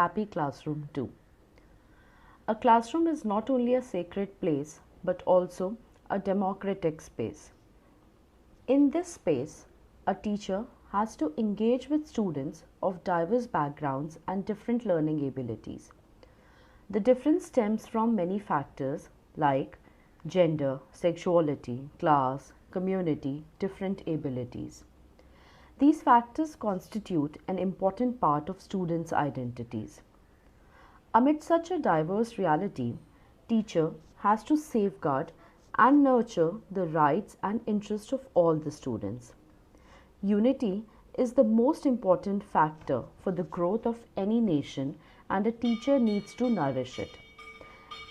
Happy Classroom too. A classroom is not only a sacred place but also a democratic space. In this space, a teacher has to engage with students of diverse backgrounds and different learning abilities. The difference stems from many factors like gender, sexuality, class, community, different abilities. These factors constitute an important part of students' identities. Amid such a diverse reality, teacher has to safeguard and nurture the rights and interests of all the students. Unity is the most important factor for the growth of any nation and a teacher needs to nourish it.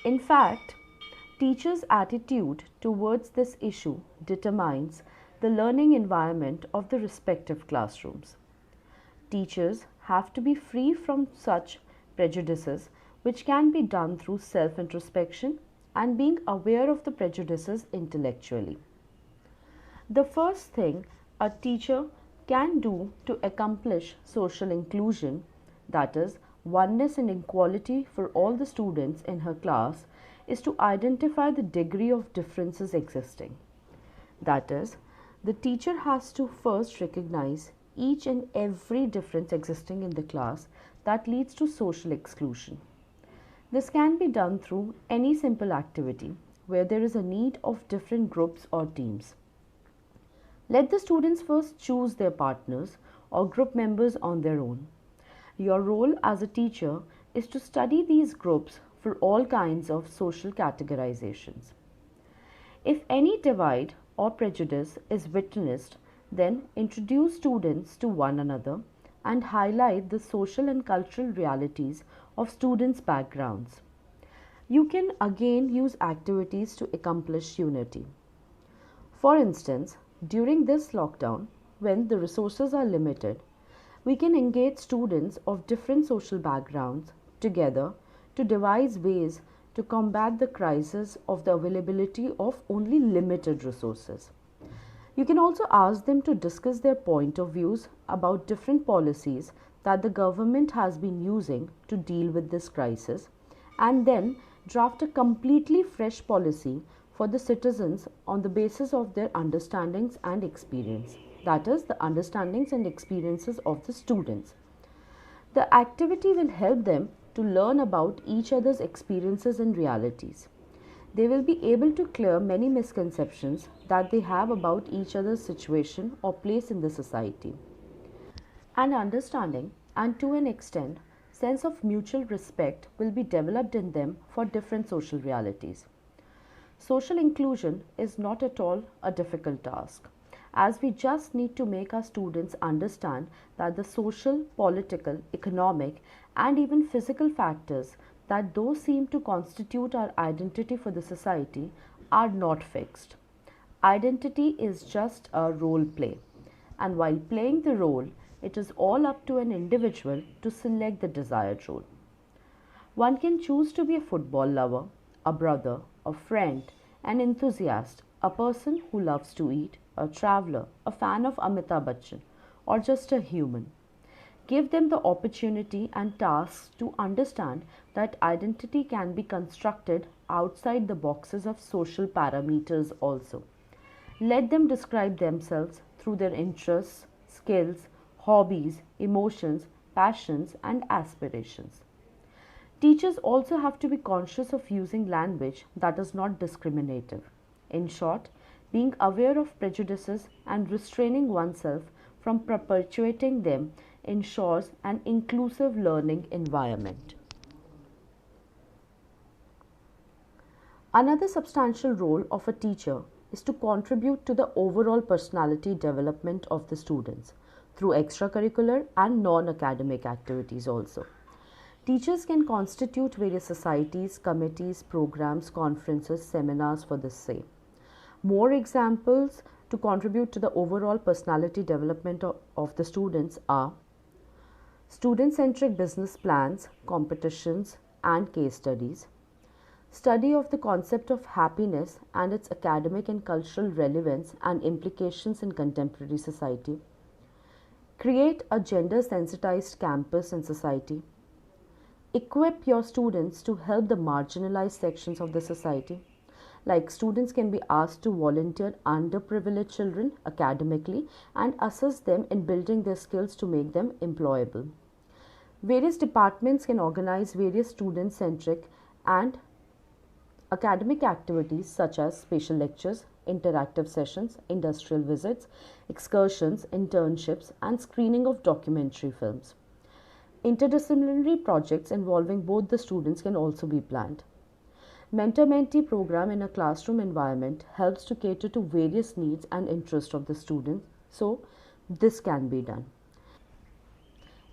In fact, teachers' attitude towards this issue determines the learning environment of the respective classrooms. Teachers have to be free from such prejudices, which can be done through self introspection and being aware of the prejudices intellectually. The first thing a teacher can do to accomplish social inclusion, that is, oneness and equality for all the students in her class, is to identify the degree of differences existing. That is, the teacher has to first recognize each and every difference existing in the class that leads to social exclusion. This can be done through any simple activity where there is a need of different groups or teams. Let the students first choose their partners or group members on their own. Your role as a teacher is to study these groups for all kinds of social categorizations. If any divide or prejudice is witnessed, then introduce students to one another and highlight the social and cultural realities of students' backgrounds. You can again use activities to accomplish unity. For instance, during this lockdown, when the resources are limited, we can engage students of different social backgrounds together to devise ways to combat the crisis of the availability of only limited resources. You can also ask them to discuss their point of views about different policies that the government has been using to deal with this crisis and then draft a completely fresh policy for the citizens on the basis of their understandings and experience. That is, the understandings and experiences of the students. The activity will help them to learn about each other's experiences and realities. They will be able to clear many misconceptions that they have about each other's situation or place in the society. An understanding and to an extent, sense of mutual respect will be developed in them for different social realities. Social inclusion is not at all a difficult task, as we just need to make our students understand that the social, political, economic, and even physical factors that those seem to constitute our identity for the society are not fixed. Identity is just a role play, and while playing the role, it is all up to an individual to select the desired role. One can choose to be a football lover, a brother, a friend, an enthusiast, a person who loves to eat, a traveler, a fan of Amitabh Bachchan, or just a human. Give them the opportunity and tasks to understand that identity can be constructed outside the boxes of social parameters also. Let them describe themselves through their interests, skills, hobbies, emotions, passions, and aspirations. Teachers also have to be conscious of using language that is not discriminative. In short, being aware of prejudices and restraining oneself from perpetuating them ensures an inclusive learning environment. Another substantial role of a teacher is to contribute to the overall personality development of the students through extracurricular and non-academic activities also. Teachers can constitute various societies, committees, programs, conferences, seminars for the same. More examples to contribute to the overall personality development of the students are student-centric business plans, competitions, and case studies, study of the concept of happiness and its academic and cultural relevance and implications in contemporary society, create a gender-sensitized campus and society, Equip your students to help the marginalized sections of the society. Like students can be asked to volunteer underprivileged children academically and assist them in building their skills to make them employable. Various departments can organize various student centric and academic activities such as special lectures, interactive sessions, industrial visits, excursions, internships, and screening of documentary films. Interdisciplinary projects involving both the students can also be planned. Mentor-mentee program in a classroom environment helps to cater to various needs and interests of the students, so this can be done.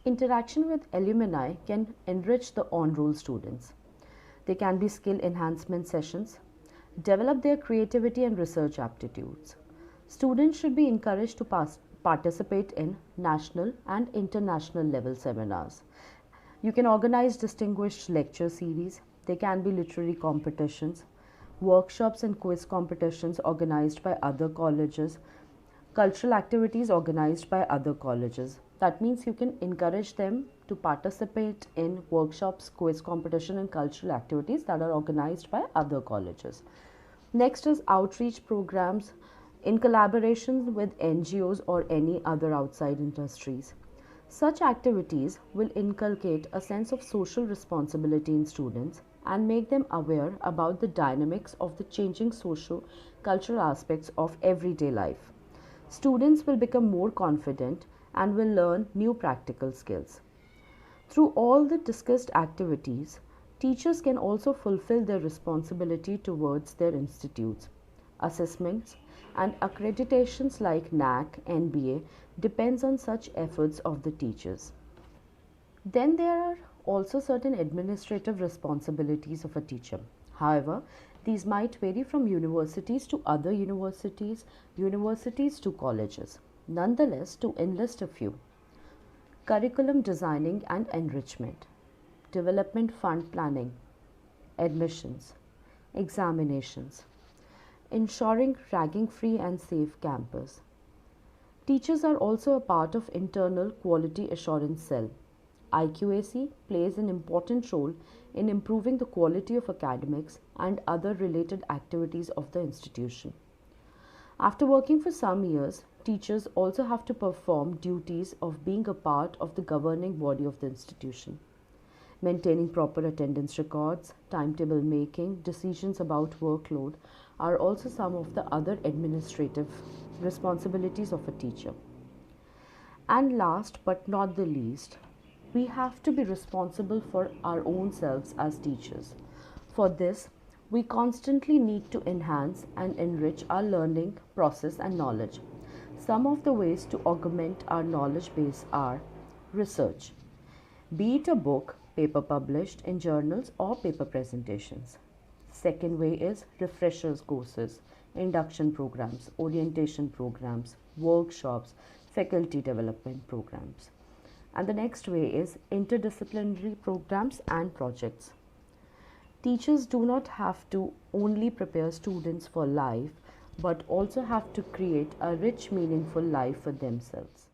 Interaction with alumni can enrich the on-roll students. They can be skill enhancement sessions, develop their creativity and research aptitudes. Students should be encouraged to participate in national and international level seminars. You can organize distinguished lecture series. They can be literary competitions, workshops and quiz competitions organized by other colleges, cultural activities organized by other colleges. That means you can encourage them to participate in workshops, quiz competition and cultural activities that are organized by other colleges. Next is outreach programs in collaboration with NGOs or any other outside industries. Such activities will inculcate a sense of social responsibility in students and make them aware about the dynamics of the changing socio cultural aspects of everyday life. Students will become more confident and will learn new practical skills. Through all the discussed activities, teachers can also fulfill their responsibility towards their institutes. Assessments and accreditations like NAC, NBA depends on such efforts of the teachers. Then there are also certain administrative responsibilities of a teacher. However, these might vary from universities to other universities, universities to colleges. Nonetheless, to enlist a few: curriculum designing and enrichment, development fund planning, admissions, examinations, ensuring ragging free and safe campus. Teachers are also a part of internal quality assurance cell. IQAC plays an important role in improving the quality of academics and other related activities of the institution. After working for some years, teachers also have to perform duties of being a part of the governing body of the institution. Maintaining proper attendance records, timetable making, decisions about workload are also some of the other administrative responsibilities of a teacher. And last but not the least, we have to be responsible for our own selves as teachers. For this, we constantly need to enhance and enrich our learning process and knowledge. Some of the ways to augment our knowledge base are research, be it a book, paper published in journals, or paper presentations. Second way is refreshers courses, induction programs, orientation programs, workshops, faculty development programs. And the next way is interdisciplinary programs and projects. Teachers do not have to only prepare students for life, but also have to create a rich, meaningful life for themselves.